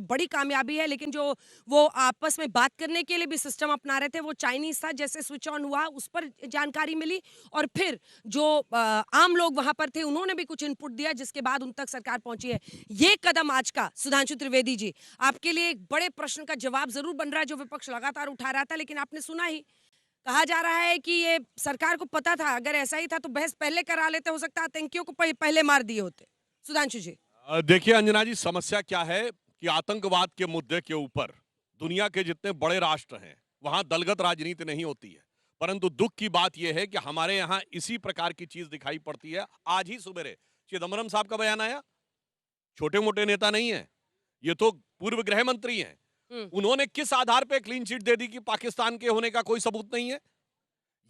बड़ी कामयाबी है, लेकिन जो वो आपस में बात करने के लिए भी सिस्टम अपना रहे थे, वो चाइनीज़ था। जैसे स्विच ऑन हुआ, उस पर जानकारी मिली और फिर जो आम लोग वहाँ पर थे, उन्होंने भी कुछ इनपुट दिया, जिसके बाद उन तक सरकार पहुँची है। ये कदम आज का, सुधांशु त्रिवेदी जी, आपके लिए एक बड़े प्रश्न का जवाब ज़रूर बन रहा है, जो विपक्ष लगातार उठा रहा था, लेकिन आपने सुना ही। कहा जा रहा है कि ये सरकार को पता था, अगर ऐसा ही था तो बहस पहले करा लेते, हो सकता है आतंकियों को पहले मार दिए होते। सुधांशु जी। देखिए अंजना जी, समस्या क्या है कि आतंकवाद के मुद्दे के ऊपर दुनिया के जितने बड़े राष्ट्र हैं वहां दलगत राजनीति नहीं होती है। परंतु दुख की बात यह है कि हमारे यहाँ इसी प्रकार की चीज दिखाई पड़ती है। आज ही सुबह चिदम्बरम साहब का बयान आया। छोटे मोटे नेता नहीं है, ये तो पूर्व गृह मंत्री हैं। हुँ। उन्होंने किस आधार पे क्लीन चिट दे दी कि पाकिस्तान के होने का कोई सबूत नहीं है?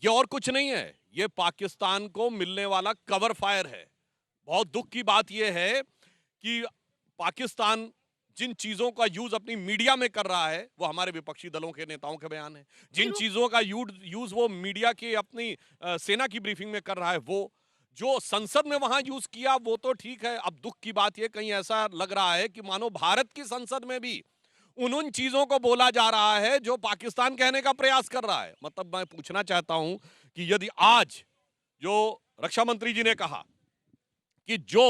ये और कुछ नहीं है, ये पाकिस्तान को मिलने वाला कवर फायर है। बहुत दुख की बात यह है कि पाकिस्तान जिन चीजों का यूज अपनी मीडिया में कर रहा है, वो हमारे विपक्षी दलों के नेताओं के बयान है। जिन लेकिन वो चीजों का यूज वो मीडिया की अपनी सेना की ब्रीफिंग में कर रहा है, वो जो संसद में वहां यूज किया वो तो ठीक है। अब दुख की बात यह, कहीं ऐसा लग रहा है कि मानो भारत की संसद में भी उन चीजों को बोला जा रहा है जो पाकिस्तान कहने का प्रयास कर रहा है। मतलब मैं पूछना चाहता हूं कि यदि आज जो रक्षा मंत्री जी ने कहा कि जो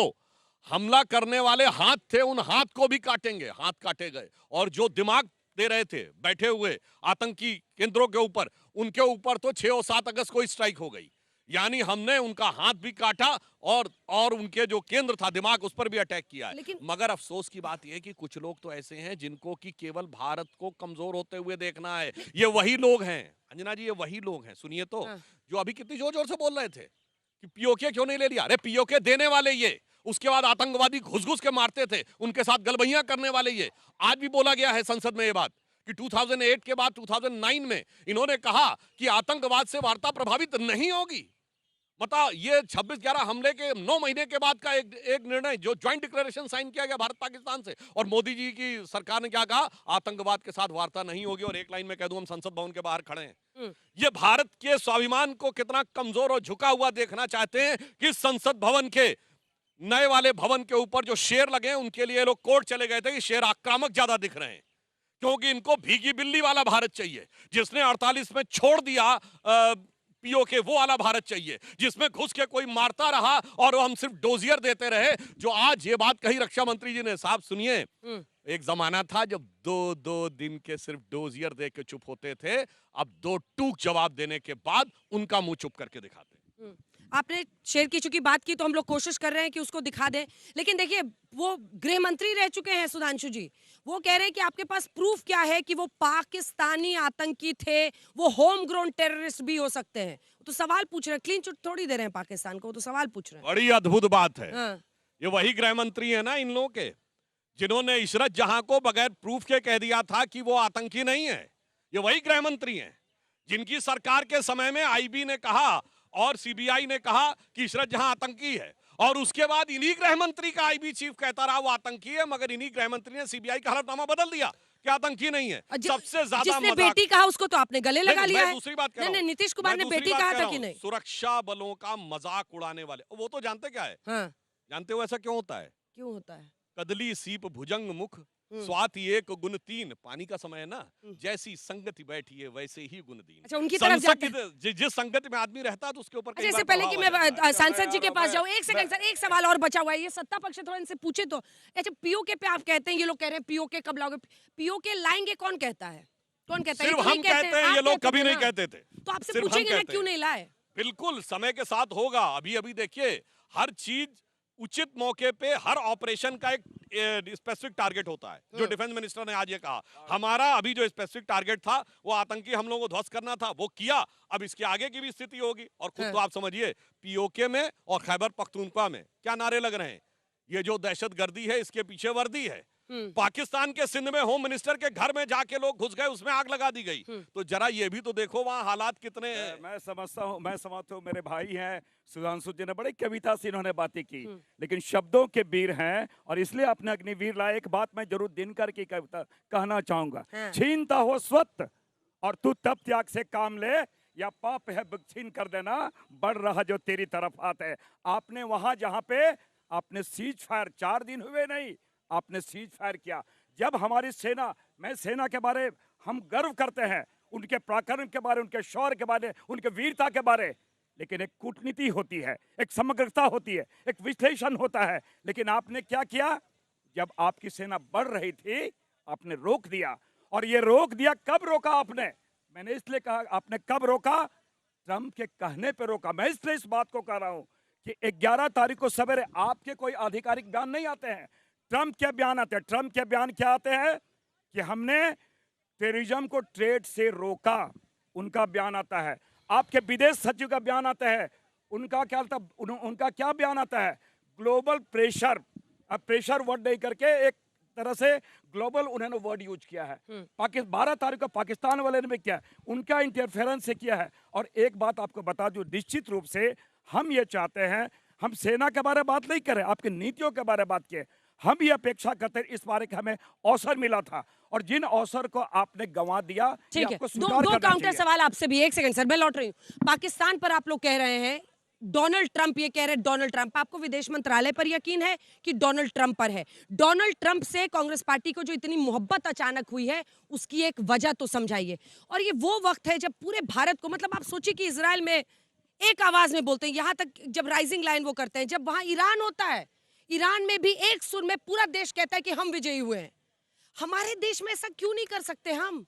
हमला करने वाले हाथ थे, उन हाथ को भी काटेंगे, हाथ काटे गए, और जो दिमाग दे रहे थे बैठे हुए आतंकी केंद्रों के ऊपर, उनके ऊपर तो 6 और 7 अगस्त को स्ट्राइक हो गई। यानी हमने उनका हाथ भी काटा और उनके जो केंद्र था दिमाग, उस पर भी अटैक किया है। लेकिन मगर अफसोस की बात यह है कि कुछ लोग तो ऐसे हैं जिनको कि केवल भारत को कमजोर होते हुए देखना है। ये वही लोग हैं अंजना जी, ये वही लोग हैं, सुनिए तो, हाँ। जो अभी कितनी जोर जोर से बोल रहे थे कि पीओके क्यों नहीं ले लिया। अरे पीओके देने वाले ये, उसके बाद आतंकवादी घुस घुस के मारते थे, उनके साथ गलबैयां करने वाले ये। आज भी बोला गया है संसद में ये बात कि 2008 के बाद 2009 में इन्होंने कहा कि आतंकवाद से वार्ता प्रभावित नहीं होगी। बता, ये 26/11 हमले के 9 महीने के बाद का एक निर्णय, जो ज्वाइंट डिक्लेरेशन साइन किया गया भारत पाकिस्तान से, और मोदी जी की सरकार ने क्या कहा, आतंकवाद के साथ वार्ता नहीं होगी। और एक लाइन में कह दूं, हम संसद भवन के बाहर खड़े हैं। हुँ। ये भारत के स्वाभिमान को कितना कमजोर और झुका हुआ देखना चाहते हैं कि संसद भवन के नए वाले भवन के ऊपर जो शेर लगे हैं, उनके लिए लोग कोर्ट चले गए थे कि शेर आक्रामक ज्यादा दिख रहे हैं, क्योंकि इनको भीगी बिल्ली वाला भारत चाहिए, जिसने 48 में छोड़ दिया पीओके, वो वाला भारत चाहिए, जिसमें घुस के कोई मारता रहा और हम सिर्फ डोजियर देते रहे। जो आज ये बात कही रक्षा मंत्री जी ने, साहब सुनिए, हुँ। एक जमाना था जब 2-2 दिन के सिर्फ डोजियर दे के चुप होते थे, अब 2 टूक जवाब देने के बाद उनका मुंह चुप करके दिखाते हैं। हुँ। आपने शेर की चूँकि बात की, तो हम लोग कोशिश कर रहे हैं कि उसको दिखा दें। लेकिन देखिए, वो गृह मंत्री रह चुके हैं सुधांशु जी। वो कह रहे हैं कि आपके पास प्रूफ़ क्या है कि वो पाकिस्तानी आतंकी थे, वो होम ग्रोन टेररिस्ट भी हो सकते हैं। तो सवाल पूछ रहे हैं, क्लीन चिट थोड़ी दे रहे हैं पाकिस्तान को, वो तो सवाल पूछ रहे हैं। बड़ी अद्भुत बात है। हाँ। ये वही गृह मंत्री है ना इन लोगों के, जिन्होंने इशरत जहां को बगैर प्रूफ के कह दिया था कि वो आतंकी नहीं है। ये वही गृह मंत्री हैं जिनकी सरकार के समय में आईबी ने कहा और सीबीआई ने कहा कि इशरत जहां आतंकी है, और उसके बाद इन्हीं गृह मंत्री का आईबी चीफ कहता रहा वो आतंकी है, मगर इन्हीं गृह मंत्री ने सीबीआई का हलफनामा बदल दिया कि आतंकी नहीं है। सबसे ज्यादा जिसने मजाक, बेटी कहा उसको तो आपने गले लगा नहीं, लिया मैं है। दूसरी बात कह नहीं, रहा नहीं, हूं, नीतीश कुमार मैं ने दूसरी बेटी बात कहा कह था रहा कि हूं, नहीं? सुरक्षा बलों का मजाक उड़ाने वाले, वो तो जानते क्या है, हाँ। जानते हो ऐसा क्यों होता है? क्यों होता है? कदली सीप भुजंग मुख, हुँ। स्वाति एक गुण तीन, पानी का समय है ना, हुँ। जैसी संगति बैठी है वैसे ही गुण दीन। अच्छा, उनकी तरफ जाते हैं। जिस संगति में आदमी रहता है तो उसके ऊपर अच्छा, कई इससे बार पहले कि प्रभाव आ मैं जाता है। सांसद जी के पास जाऊँ, एक मैं सेकंड सर, एक सवाल और बचा हुआ है। ये सत्ता पक्ष है, थोड़ा इनसे पूछे तो। अच्छा, पीओके पे आप कहते हैं, ये लोग कह रहे हैं पीओके कब लाओगे? पीओके लाएँगे कौन कहता है? कौन कहता है? ये सिर्फ तो नहीं हम कहते कहते हैं, हैं, आप ये लोग कहते कभी थे नहीं ना। कहते थे। तो आपसे सिर्फ हम पूछेंगे ना, कहते क्यों हैं। नहीं लाए? बिल्कुल समय के साथ होगा। अभी अभी देखिए, हर चीज उचित मौके पे, हर ऑपरेशन का एक स्पेसिफिक टारगेट होता है, जो डिफेंस मिनिस्टर ने आज ये कहा। हमारा अभी जो स्पेसिफिक टारगेट था वो आतंकी हमलों को ध्वस्त करना था, वो किया। अब इसके आगे की भी स्थिति होगी। और खुद हाँ। तो आप समझिए, पीओके में और खैबर पख्तूनख्वा में क्या नारे लग रहे हैं। ये जो दहशतगर्दी है, इसके पीछे वर्दी है। हुँ। पाकिस्तान के सिंध में होम मिनिस्टर के घर में जाके लोग घुस गए, उसमें आग लगा दी गई। हुँ। तो जरा ये भी तो देखो वहां हालात कितने हैं। मैं समझता हूँ मेरे भाई हैं सुधांशु जी ने बड़ी कविता से इन्होंने बातें की, हुँ। लेकिन शब्दों के वीर हैं और इसलिए अपने अग्निवीर लाए। एक बात मैं जरूर दिनकर की कविता कहना चाहूंगा। हाँ। छीनता हो स्वत और तू तब त्याग से काम ले, या पाप है छीन कर देना, बढ़ रहा जो तेरी तरफ आते है। आपने वहां जहां पे आपने सीज फायर, 4 दिन हुए नहीं, आपने सीज फायर किया, जब हमारी सेना, मैं सेना के बारे हम गर्व करते हैं, उनके पराक्रम के बारे, उनके शौर्य के बारे, उनके वीरता के बारे, लेकिन एक कूटनीति होती है, एक समग्रता होती है, एक विश्लेषण होता है। लेकिन आपने क्या किया? जब आपकी सेना बढ़ रही थी, आपने रोक दिया। और ये रोक दिया, कब रोका आपने? मैंने इसलिए कहा, आपने कब रोका? ट्रंप के कहने पे रोका। मैं इसलिए इस बात को कह रहा हूं कि 11 तारीख को सवेरे आपके कोई आधिकारिक बयान नहीं आते हैं, ट्रंप के बयान आते हैं। ट्रंप के बयान क्या आते हैं? कि हमने टेररिज्म को ट्रेड से रोका, उनका बयान आता है। आपके विदेश सचिव का बयान आता है, उनका क्या था? उनका क्या बयान आता है? ग्लोबल प्रेशर, अब प्रेशर वर्ड नहीं करके एक तरह से ग्लोबल उन्होंने वर्ड यूज किया है। 12 तारीख को पाकिस्तान वाले ने भी किया, उनका इंटरफेरेंस से किया है। और एक बात आपको बता दूं, निश्चित रूप से हम ये चाहते हैं, हम सेना के बारे में बात नहीं करें, आपकी नीतियों के बारे में बात किए। हम ये अपेक्षा करते हैं, इस बारे का हमें अवसर मिला था, और जिन अवसर को आपने गंवा दिया, ये ठीक है, आपको दो स्वीकार दो करना काउंटर चाहिए। सवाल आपसे भी। एक सेकंड सर, मैं लौट रही हूँ। पाकिस्तान पर आप लोग कह रहे हैं डोनाल्ड ट्रंप, ये कह रहे हैं डोनाल्ड ट्रंप, आपको विदेश मंत्रालय पर यकीन है कि डोनाल्ड ट्रंप पर है? डोनाल्ड ट्रंप से कांग्रेस पार्टी को जो इतनी मोहब्बत अचानक हुई है, उसकी एक वजह तो समझाइए। और ये वो वक्त है जब पूरे भारत को, मतलब आप सोचिए कि इजराइल में एक आवाज में बोलते हैं, यहां तक जब राइजिंग लाइन वो करते हैं, जब वहां ईरान होता है, ईरान में भी एक सुर में पूरा देश कहता है कि हम विजयी हुए हैं। हमारे देश में ऐसा क्यों नहीं कर सकते हम?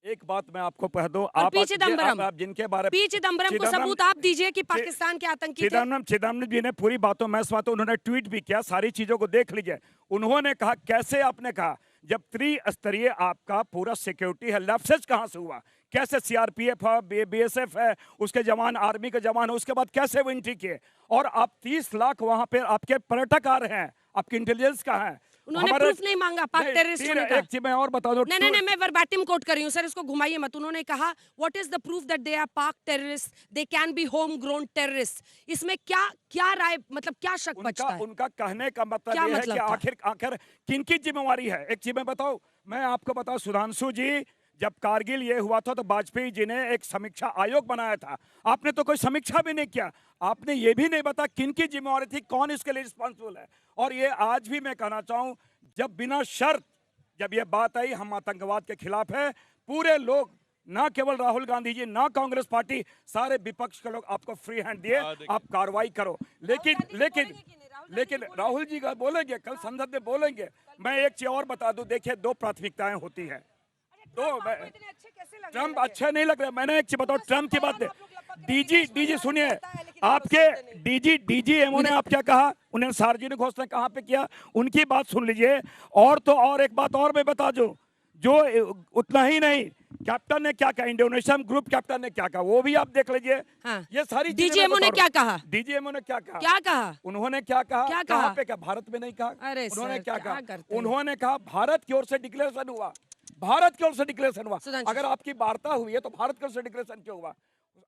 एक बात मैं आपको कह दूं, और पी चिदम्बरम, आप जिनके बारे पी चिदम्बरम को सबूत आप दीजिए कि पाकिस्तान के आतंकी थे। चिदम्बरम जी ने पूरी बातों में तो उन्होंने ट्वीट भी किया, सारी चीजों को देख लीजिए। उन्होंने कहा, कैसे आपने कहा, जब त्रिस्तरीय आपका पूरा सिक्योरिटी है, लैप्सेस कहां से हुआ? कैसे सीआरपीएफ है, बीएसएफ है, उसके जवान, आर्मी के जवान है, उसके बाद कैसे वो एंट्री किए? और आप 30 लाख वहां पे आपके पर्यटक आ रहे हैं, आपकी इंटेलिजेंस कहाँ है? उन्होंने प्रूफ नहीं मांगा पाक टेररिस्ट होने का। एक चीज मैं और बता दूं, नहीं, मैं वर्बाटिम कोट कर रही हूं सर, इसको घुमाइए मत। उन्होंने कहा, what is the proof that they are Pak terrorist, they can be home grown terrorist. इसमें क्या क्या राय, मतलब क्या शक बचता है? उनका कहने का मतलब क्या ये है मतलब कि आखिर किनकी जिम्मेवारी है? एक चीज मैं बताऊं, मैं आपको बताऊं, सुधांशु जी, जब कारगिल ये हुआ था तो वाजपेयी जी ने एक समीक्षा आयोग बनाया था, आपने तो कोई समीक्षा भी नहीं किया। आपने ये भी नहीं बता किनकी जिम्मेवारी थी, कौन इसके लिए रिस्पॉन्सिबल है। और ये आज भी मैं कहना चाहूं, जब बिना शर्त जब ये बात आई हम आतंकवाद के खिलाफ है, पूरे लोग, ना केवल राहुल गांधी जी, ना कांग्रेस पार्टी, सारे विपक्ष के लोग आपको फ्री हैंड दिए, आप कार्रवाई करो। लेकिन राहुल जी का बोलेंगे, कल संसद में बोलेंगे। मैं एक चीज और बता दूं, देखिए, 2 प्राथमिकताएं होती है। ट्रंप अच्छे नहीं लग रहे। मैंने एक चीज बताओ, ट्रंप की बात डीजी सुनिए, आपके डीजीएमओ ने आप क्या कहा, उन्होंने सार्वजनिक घोषणा कहां पे किया, उनकी बात सुन लीजिए। और तो और एक बात और मैं बता दूं, जो उतना ही नहीं, कैप्टन ने क्या कहा, इंडोनेशियन ग्रुप कैप्टन ने क्या कहा, वो भी आप देख लीजिए। हाँ। ये सारी डीजीएमओ ने क्या कहा? डीजीएमओ ने क्या कहा? क्या कहा? उन्होंने क्या कहा? क्या कहा कहा? पे क्या, भारत में नहीं कहा? अरे उन्होंने सर, क्या क्या कहा? करते हैं? उन्होंने कहा भारत की ओर से डिक्लेरेशन हुआ, भारत की ओर से डिक्लेरेशन हुआ। सुधांशु, अगर आपकी वार्ता हुई है तो भारत की ओर से डिक्लेरेशन क्यों हुआ?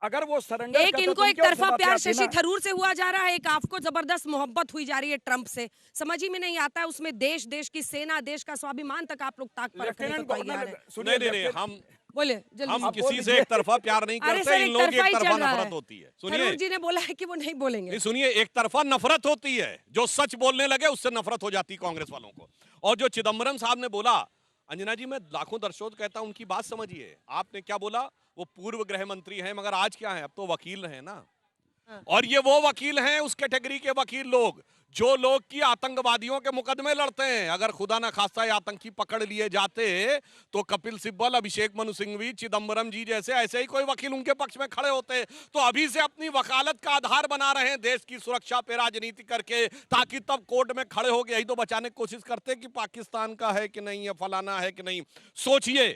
अगर वो सरेंडर एक करते इनको तो एक उनकी ओर से तरफा बात प्यार आती शशि ना। थरूर से हुआ जा रहा है, एक आपको जबरदस्त मोहब्बत हुई जा रही है ट्रंप से। समझ ही में नहीं आता है, उसमें देश, देश की सेना, देश का स्वाभिमान तक आप लोग ताक पर रखने को लेफ्टिनेंट तैयार गवर्नर, हैं। सुनिए, नहीं, हम बोले जल्दी हम से। किसी से एक तरफा प्यार नहीं अरे करते, सर, इन एक लोगों की तरफा एक ही तरफा चल रहा नफरत है। होती है। थरूर सुनिए, जी ने बोला है कि वो नहीं बोलेंगे। नहीं सुनिए, एक तरफा नफरत होती है, जो सच बोलने लगे उससे नफरत हो जाती है कांग्रेस वालों को। और जो चिदम्बरम साहब ने बोला, अंजना जी, मैं लाखों दर्शकों को कहता हूं, उनकी बात समझिए। आपने क्या बोला, वो पूर्व गृह मंत्री हैं, मगर आज क्या है, अब तो वकील हैं ना। और ये वो वकील हैं, उस कैटेगरी के वकील लोग, जो लोग की आतंकवादियों के मुकदमे लड़ते हैं। अगर खुदा ना खास्ता ये आतंकी पकड़ लिए जाते तो कपिल सिब्बल, अभिषेक मनु सिंघवी, चिदम्बरम जी जैसे ऐसे ही कोई वकील उनके पक्ष में खड़े होते। तो अभी से अपनी वकालत का आधार बना रहे हैं देश की सुरक्षा पे राजनीति करके, ताकि तब कोर्ट में खड़े हो गए यही तो बचाने की कोशिश करते कि पाकिस्तान का है कि नहीं, या फलाना है कि नहीं। सोचिए,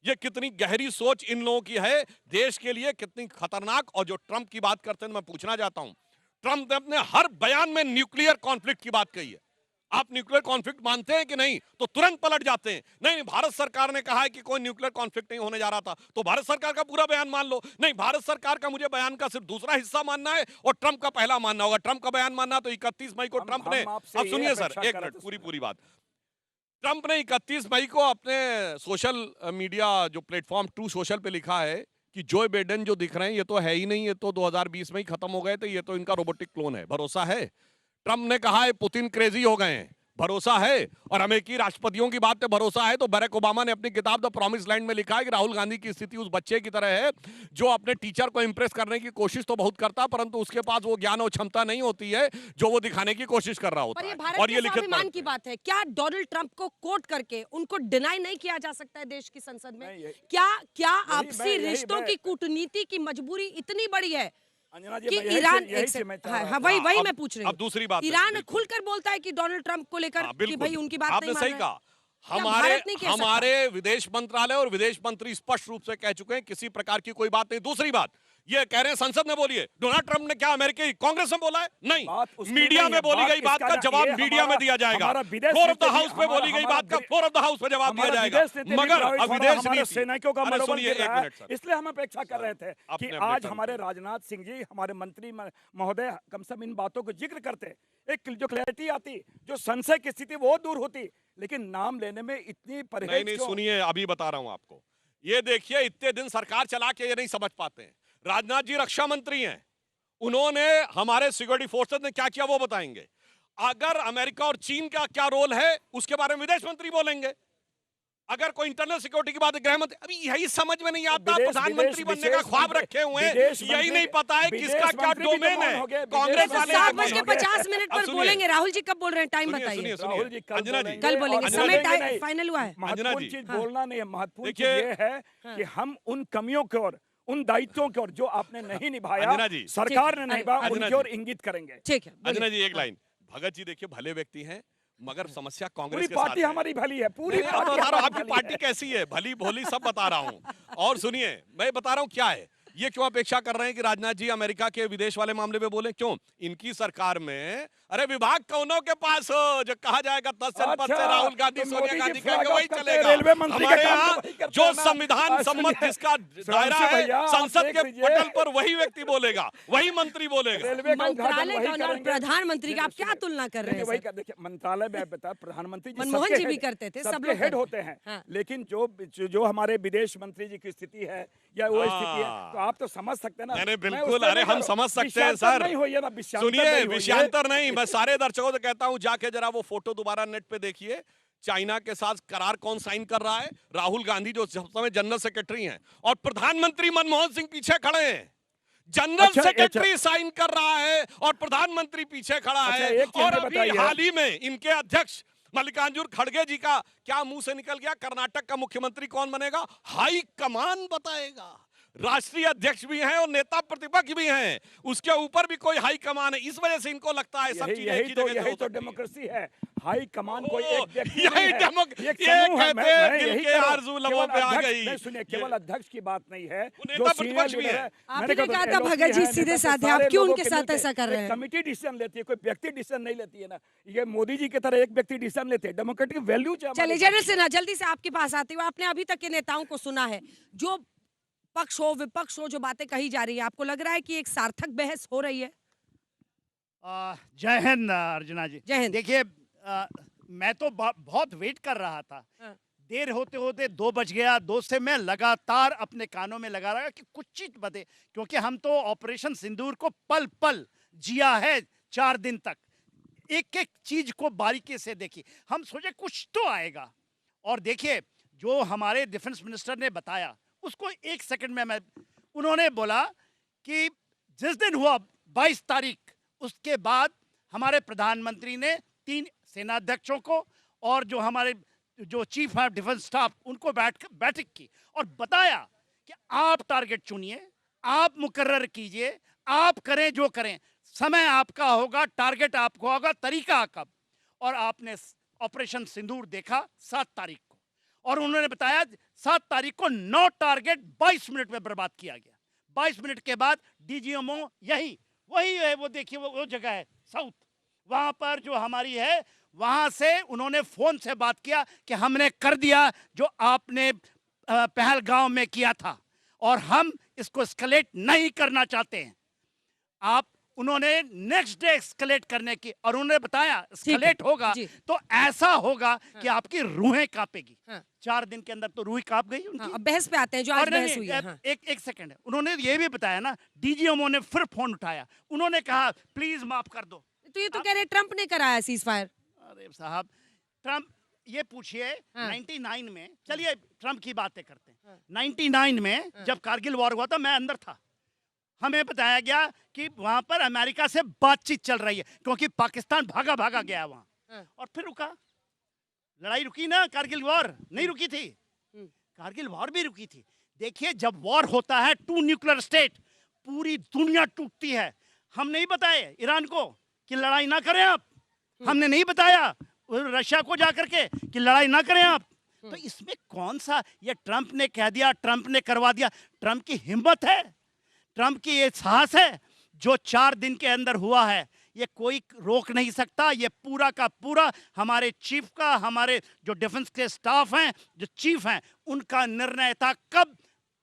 ये कितनी गहरी सोच इन लोगों की है, देश के लिए कितनी खतरनाक। और जो ट्रंप की बात करते हैं, मैं पूछना चाहता हूं, ट्रंप ने अपने हर बयान में न्यूक्लियर कॉन्फ्लिक्ट की बात कही है। आप न्यूक्लियर कॉन्फ्लिक्ट मानते हैं कि नहीं? तो तुरंत पलट जाते हैं, नहीं भारत सरकार ने कहा है कि कोई न्यूक्लियर कॉन्फ्लिक्ट नहीं होने जा रहा था, तो भारत सरकार का पूरा बयान मान लो। नहीं, भारत सरकार का मुझे बयान का सिर्फ दूसरा हिस्सा मानना है और ट्रंप का पहला मानना होगा। ट्रंप का बयान मानना तो 31 मई को ट्रंप ने, अब सुनिए सर, एक मिनट, पूरी बात। ट्रंप ने 31 मई को अपने सोशल मीडिया जो प्लेटफॉर्म ट्रू सोशल पे लिखा है कि जो बाइडेन जो दिख रहे हैं ये तो है ही नहीं, ये तो 2020 में ही खत्म हो गए थे, ये तो इनका रोबोटिक क्लोन है। भरोसा है? ट्रंप ने कहा है पुतिन क्रेजी हो गए हैं, भरोसा है। और अमेरिकी राष्ट्रपतियों की बात पे भरोसा है तो बराक ओबामा ने अपनी किताब द प्रॉमिस लैंड में लिखा है कि राहुल गांधी की स्थिति उस बच्चे की तरह है जो अपने टीचर को इंप्रेस करने की कोशिश तो बहुत करता, परंतु उसके पास वो ज्ञान और क्षमता नहीं होती है जो वो दिखाने की कोशिश कर रहा होता पर ये है। भारत और के ये लिखित स्वाभिमान की बात है। क्या डोनाल्ड ट्रंप को कोट करके उनको डिनाई नहीं किया जा सकता है देश की संसद में? नहीं, क्या क्या यही आपसी यही रिश्तों की कूटनीति की मजबूरी इतनी बड़ी है अंजना जी, कि मैं यही ईरान चीज़- यही एक चीज़ मैं चाह हाँ, रहा हाँ, था। वही वही अब- मैं पूछ रही हूँ। अब दूसरी बात है, ईरान बिल्कुल। खुलकर बोलता है कि डोनाल्ड ट्रंप को लेकर हाँ, कि बिल्कुल। भाई उनकी बात आपने नहीं मान सही रहे कहा। हैं। क्या हमारे भारत नहीं कह सकता? हमारे विदेश मंत्रालय और विदेश मंत्री स्पष्ट रूप से कह चुके हैं किसी प्रकार की कोई बात नहीं। दूसरी बात ये कह रहे हैं संसद में बोलिए, डोनाल्ड ट्रंप ने क्या अमेरिकी कांग्रेस में बोला है? नहीं, बात उसकी मीडिया नहीं में है, बोली बात गई बात इसका का ना- जवाब ये मीडिया में दिया जाएगा। हमारा विदेश फ्लोर ऑफ द नीति हाउस पे हमारा- बोली गई हमारा बात का विदेश- फ्लोर ऑफ द हाउस पे जवाब दिया हमारा जाएगा। विदेश नीति भी मगर प्रभावित हो रहा है, विदेश हमारे नीति, सैनिकों का अरे मनोबल सुनिए, गिर एक रहा है। Minute sir. इसलिए हम अपेक्षा कर रहे थे कि अपने आज अपने हमारे राजनाथ सिंह जी, हमारे मंत्री महोदय कम से कम इन बातों को जिक्र करते, एक जो क्लैरिटी आती, जो संशय की स्थिति वो दूर होती। लेकिन नाम लेने में इतनी परहेज नहीं क्यों? सुनिए, अभी बता रहा हूं आपको। ये देखिए, इतने दिन सरकार चला के ये नहीं समझ पाते हैं। राजनाथ जी रक्षा मंत्री हैं, उन्होंने हमारे सिक्योरिटी फोर्सेस ने क्या किया वो बताएंगे। अगर अमेरिका और चीन का क्या रोल है उसके बारे में विदेश मंत्री बोलेंगे। अगर कोई इंटरनल सिक्योरिटी की बात है, गृह मंत्री, अभी यही समझ में नहीं आता। विदेश- प्रधानमंत्री विदेश- बनने का विदेश ख्वाब मंत्री- रखे हुए हैं, विदेश यही मंत्री- नहीं पता है विदेश किसका क्या मंत्री भी डोमेन कमान है। हो गए, कांग्रेस विदेश वाले मंत्री 7 कमान बज के हो गए। 50 मिनट अब पर सुनिए। बोलेंगे। राहुल जी कब बोल रहे हैं? टाइम सुनिए, बताइए। सुनिए, राहुल जी कल अंजना जी, बोलेंगे कल बोलेंगे, और समय बोलेंगे टाइम नहीं। फाइनल हुआ है। अंजना महत्वपूर्ण जी, चीज हाँ। बोलना नहीं है, महत्वपूर्ण चीज देखिए- ये है कि हम उन कमियों की ओर, उन दायित्वों की ओर जो आपने नहीं निभाया, अंजना जी। सरकार ने ठीक है, निभाया, अंजना उनकी जी। ओर इंगित करेंगे। ठीक है, बोलिए। अंजना जी एक हाँ। लाइन। भगत जी देखिए भले व्यक्ति हैं मगर समस्या पूरी कांग्रेस के साथ पार्टी है। हमारी भली है, पूरी नहीं, मैं पार्टी बता रहा हूं, हमारी आपकी भली पार्टी है। कैसी है, भली भोली सब बता रहा हूं। और सुनिए, मैं बता रहा हूं क्या है। ये क्यों अपेक्षा कर रहे हैं कि राजनाथ जी अमेरिका के विदेश वाले मामले में बोले? क्यों? इनकी सरकार में अरे विभाग कौनों के पास हो जो कहा जाएगा 10 जनपद से अच्छा, राहुल गांधी तो सोनिया मोदी जी गांधी फ्लैग कहेंगे ऑफ वही करते हैं, चलेगा। रेलवे मंत्री का हमारे काम तो यहाँ वही करते जो हैं ना। संविधान सम्मत सुनिए, जिसका दायरा सुनिए है भैया, आप संसद देख के लीजिए। पटल पर वही व्यक्ति बोलेगा, वही मंत्री बोलेगा। रेलवे का उद्घाटन मंत्रालय वही का और करेंगे। प्रधानमंत्री का आप क्या सुनिए, तुलना कर रहे हैं? वही सर? कर, देखिए मंत्रालय में बता, प्रधानमंत्री जी मनमोहन सबके जी भी हेड- करते थे, सब सबके लोग हेड करते होते हैं। हैं। हाँ। लेकिन जो हमारे विदेश मंत्री जी की स्थिति है या वो स्थिति है, तो आप तो समझ सकते हैं ना। नहीं, नहीं, मैं बिल्कुल, उससे अरे नहीं हम कर- समझ सकते हैं विषयांतर सर। नहीं होइए ना, विषयांतर सुनिए, नहीं होइए। विषयांतर नहीं, मैं सारे दर्शकों से कहता हूं जाके जरा वो फोटो दोबारा नेट पे देखिए। चाइना के साथ करार कौन साइन कर रहा है? राहुल गांधी जो इस समय जनरल सेक्रेटरी हैं, और प्रधानमंत्री मनमोहन सिंह पीछे खड़े हैं। जनरल अच्छा, सेक्रेटरी साइन कर रहा है और प्रधानमंत्री पीछे खड़ा अच्छा, है। एक चीज और ये अभी बताइए। हाल ही में इनके अध्यक्ष मल्लिकार्जुन खड़गे जी का क्या मुंह से निकल गया? कर्नाटक का मुख्यमंत्री कौन बनेगा? हाई कमान बताएगा। राष्ट्रीय अध्यक्ष भी हैं और नेता प्रतिपक्ष भी हैं, उसके ऊपर भी कोई हाई कमान है। इस वजह से इनको लगता है सब चीजें एक ही जगह से हो यही तो सकती हैं। डेमोक्रेसी है। हाई कमान कोई ओ, एक व्यक्ति यही नहीं है, डेमोक- एक ये समूह है। कहते हैं दिल यही के कह रहा हूं, आरज़ू लबों केवल पे आ अध्यक्ष- गई। नहीं, सुनिए, केवल ये- अध्यक्ष की बात नहीं है, वो नेता जो प्रतिपक्ष सीनियर भी लीडर है। है। आपने मैंने कहा कहा तो था LOC भगत जी है, सीधे नेता साधे, सारे आप क्यों लोगों उनके के साथ मिलके ऐसा कर रहे एक हैं? कमिटी डिसीजन लेती है, कोई व्यक्ति डिसीजन नहीं लेती है ना। ये मोदी जी की तरह एक व्यक्ति डिसीजन लेते हैं। डेमोक्रेटिक वैल्यूज है हमारे चलिए पास। जनरल सिन्हा, जल्दी से आपके पास आती हूँ। आपने अभी तक के नेताओं को सुना है, जो पक्ष हो विपक्ष हो, जो बातें कही जा रही है, आपको लग रहा है कि एक सार्थक बहस हो रही है? जय हिंद अर्जुना जी। जय हिंद। देखिए, मैं तो बहुत वेट कर रहा था। हाँ। देर होते होते 2 बज गया। 2 से मैं लगातार अपने कानों में लगा रहा कि कुछ चीज बते, क्योंकि हम तो ऑपरेशन सिंदूर को पल पल जिया है 4 दिन तक। एक एक चीज को बारीकी से देखी। हम सोचे कुछ तो आएगा, और देखिए जो हमारे डिफेंस मिनिस्टर ने बताया उसको 1 सेकंड में मैं, उन्होंने बोला कि जिस दिन हुआ 22 तारीख, उसके बाद हमारे प्रधानमंत्री ने 3 सेनाध्यक्षों को और जो हमारे जो चीफ ऑफ डिफेंस स्टाफ उनको बैठक की और बताया कि आप टारगेट चुनिए, आप मुकर्रर कीजिए, आप करें जो करें, समय आपका होगा, टारगेट आपको होगा, तरीका कब। और आपने ऑपरेशन सिंदूर देखा 7 तारीख को, और उन्होंने बताया 7 तारीख को 9 टारगेट 22 मिनट में बर्बाद किया गया। 22 मिनट के बाद डीजीएमओ वही है, वो देखिए वो जगह है साउथ, वहां पर जो हमारी है, वहां से उन्होंने फोन से बात किया कि हमने कर दिया जो आपने पहलगांव में किया था, और हम इसको एस्केलेट नहीं करना चाहते हैं। उन्होंने नेक्स्ट डे एस्केलेट करने की, और उन्होंने बताया एस्केलेट होगा तो ऐसा होगा कि आपकी रूहें कांपेगी। 4 दिन के अंदर तो रूह कांप गई उनकी। अब बहस पे आते हैं जो आज बहस हुई है। एक सेकंड है, उन्होंने ये भी बताया ना, डीजीएमओ ने फिर फोन उठाया, उन्होंने कहा प्लीज माफ कर दो। तो ये तो कह रहे ट्रंप ने कराया सीज फायर। अरे साहब, ट्रम्प ये पूछिए हाँ। 99 में, चलिए ट्रम्प की बातें करते हैं। 99 में जब कारगिल वॉर हुआ था, मैं अंदर था। हमें बताया गया कि वहां पर अमेरिका से बातचीत चल रही है, क्योंकि पाकिस्तान भागा भागा गया वहां, हाँ। और फिर रुका। लड़ाई रुकी ना, कारगिल वॉर नहीं रुकी थी, कारगिल वॉर भी रुकी थी। देखिए, जब वॉर होता है, 2 न्यूक्लियर स्टेट, पूरी दुनिया टूटती है। हम नहीं बताए ईरान को कि लड़ाई ना करें आप, हमने नहीं बताया रशिया को जाकर के कि लड़ाई ना करें आप। तो इसमें कौन सा, ये ट्रंप ने कह दिया, ट्रंप ने करवा दिया। ट्रंप की हिम्मत है, ट्रंप की ये साहस है, जो 4 दिन के अंदर हुआ है, ये कोई रोक नहीं सकता। ये पूरा का पूरा हमारे चीफ का, हमारे जो डिफेंस के स्टाफ हैं, जो चीफ हैं, उनका निर्णय था कब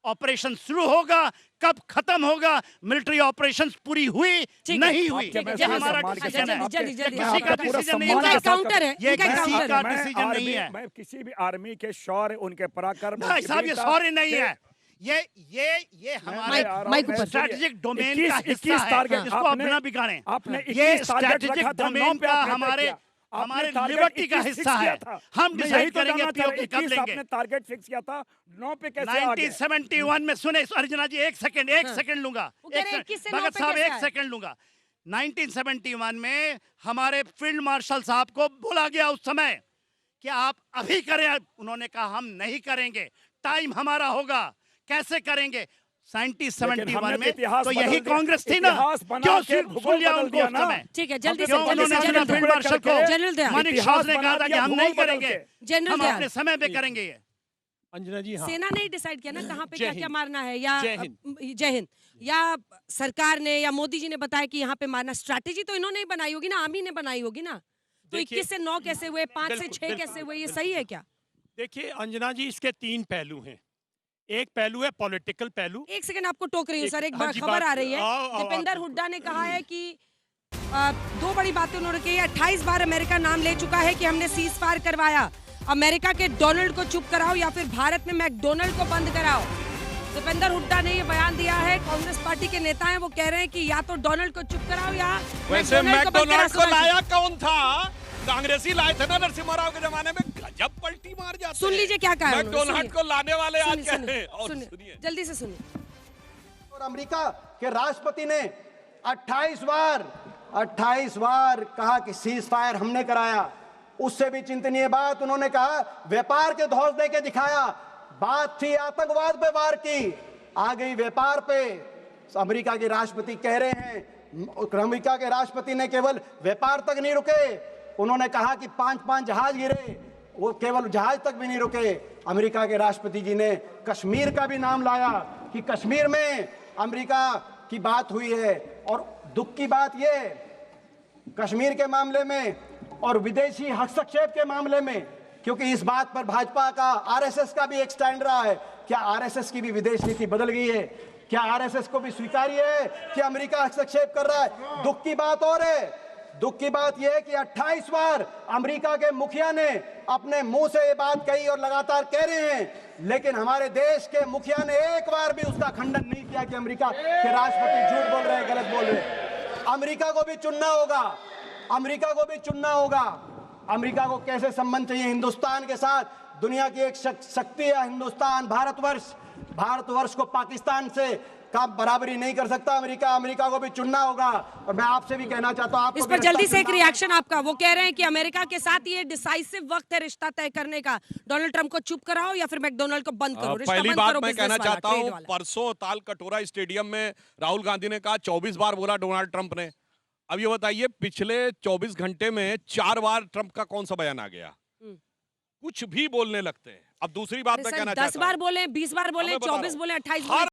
ऑपरेशन शुरू होगा, कब खत्म होगा। मिलिट्री ऑपरेशंस पूरी हुई ठीक है। नहीं हुई, आपके ये हमारा सम्मान के डिसीजन है। साथ- जल्दी, ये जल्दी, किसी का पूरा डिसीजन नहीं सम्मान इनका के है, साथ काउंटर है, ये इनका किसी काउंटर का है। डिसीजन नहीं है। मैं किसी भी आर्मी के शौर्य, उनके पराक्रम, भाई उनकी साहब, ये वीरता सॉरी नहीं के- है, ये हमारे माइक ऊपर। स्ट्रेटेजिक डोमेन का 21 हिस्सा है, टारगेट इसको आप आपने- बिना बिगाड़े। आपने ये 21 टारगेट स्ट्रेटेजिक रखा था, 9 डोमेन पे का आपने हमारे तय किया। आपने हमारे टारगेट लिबर्टी का 21 हिस्सा फिक्स है। किया था। हम मैं डिसाइड यही तो करेंगे जानना चाह रहा, पीओके कब 21 लेंगे। आपने टारगेट फिक्स किया था, 9 पे कैसे आ गए? 1971 में सुने अर्जुना जी, एक सेकंड लूंगा, वो कह रहे हैं, 21 से 9 भगत पे साहब कैसे एक आए? सेकंड लूंगा। 1971 में हमारे फील्ड मार्शल साहब को बोला गया उस समय कि आप अभी करें, उन्होंने कहा हम नहीं करेंगे, टाइम हमारा होगा, कैसे करेंगे। 1971 में तो यही कांग्रेस थी ना, क्यों सुन लिया उनको उस समय? ठीक है, जल्दी से क्यों जल्दी उन्होंने से अपना जल्दी फील्ड से। मार्शल को, जनरल दयाल। मानिक शाह ने कहा था कि हम नहीं करेंगे, जनरल हम दयाल। अपने समय पे करेंगे ये। अंजना जी, हाँ, सेना ने ही डिसाइड किया ना कहाँ पे जय क्या क्या हिंद। मारना है, या जय हिंद। जय हिंद, या सरकार ने या मोदी जी ने बताया कि यहाँ पे मारना। स्ट्रैटेजी तो इन्होंने ही बनाई होगी ना, आर्मी ने बनाई होगी ना। तो देखिए, 21 से 9 कैसे हुए, 5 से बिल्कुल, 6 बिल्कुल, कैसे हुए, ये सही है क्या? देखिए अंजना जी, इसके 3 पहलू हैं। एक पहलू है पॉलिटिकल पहलू। एक सेकंड आपको टोक रही हूँ सर, एक हाँ जी, खबर बात- आ रही है। आओ, दीपेंद्र आप- हुड्डा ने कहा है कि 2 बड़ी बातें उन्होंने कही। 28 बार अमेरिका नाम ले चुका है कि हमने सीज फायर करवाया। अमेरिका के डोनाल्ड को चुप कराओ या फिर भारत में मैकडोनल्ड को बंद कराओ। दीपेंद्र हुड्डा ने ये बयान दिया है। कांग्रेस पार्टी के नेता हैं, वो कह रहे हैं कि या तो डोनाल्ड को चुप कराओ या वैसे मैकडोनल्ड को बंद मैकडोनल्ड को कराओ। लाया कौन था? कांग्रेसी लाए थे ना नरसिम्हा राव के जमाने में, गजब पलटी मार जाते सुन हैं। लीजिए क्या कहा है उन्होंने, मैकडोनल्ड को लाने वाले आज क्या सुनिए, हैं? और सुनिए, सुनिए जल्दी से सुनिए। और अमेरिका के राष्ट्रपति ने 28 बार कहा कि सीज फायर हमने कराया। उससे भी चिंतनीय बात उन्होंने कहा, व्यापार के धौस दे के दिखाया। बात थी आतंकवाद पे वार की, आ गई व्यापार पे। अमेरिका के राष्ट्रपति कह रहे हैं, अमेरिका के राष्ट्रपति ने केवल व्यापार तक नहीं रुके, उन्होंने कहा कि 5 जहाज गिरे, वो केवल जहाज तक भी नहीं रुके। अमेरिका के राष्ट्रपति जी ने कश्मीर का भी नाम लाया कि कश्मीर में अमेरिका की बात हुई है। और दुख की बात यह, कश्मीर के मामले में और विदेशी हस्तक्षेप के मामले में, क्योंकि इस बात पर भाजपा का, आरएसएस का भी एक स्टैंड रहा है। क्या आरएसएस की भी विदेश नीति बदल गई है? क्या आरएसएस को भी स्वीकार्य है कि अमेरिका हस्तक्षेप कर रहा है? दुख की बात और है, दुख की बात यह है कि 28 बार अमेरिका के मुखिया ने अपने मुंह से ये बात कही और लगातार कह रहे हैं, लेकिन हमारे देश के मुखिया ने एक बार भी उसका खंडन नहीं किया कि अमेरिका के राष्ट्रपति झूठ बोल रहे हैं, गलत बोल रहे हैं। अमेरिका को भी चुनना होगा, अमेरिका को भी चुनना होगा। अमेरिका को कैसे संबंध चाहिए हिंदुस्तान के साथ? दुनिया की एक शक्ति है हिंदुस्तान, भारतवर्ष को पाकिस्तान से का बराबरी नहीं कर सकता अमेरिका। अमेरिका को भी चुनना होगा। और मैं आपसे भी कहना चाहता हूं, इस पर जल्दी से एक रिएक्शन आपका। वो कह रहे हैं कि अमेरिका के साथ ये डिसाइसिव वक्त है रिश्ता तय करने का। डोनाल्ड ट्रंप को चुप कराओ या फिर मैकडोनल्ड को बंद करो। रिश्ता पहली बंद बात करो, मैं business कहना वाला, चाहता trade हूं, वाला। परसों ताल कटोरा स्टेडियम में राहुल गांधी ने कहा 24 बार बोला डोनाल्ड ट्रंप ने। अब ये बताइए, पिछले 24 घंटे में 4 बार ट्रंप का कौन सा बयान आ गया? कुछ भी बोलने लगते हैं। अब दूसरी बात अरे मैं सर, कहना 10 चाहता बार हूं, बोले, 20 बार बोले, मैं बता रहा 24 हूं। बोले, 28 हर बोले।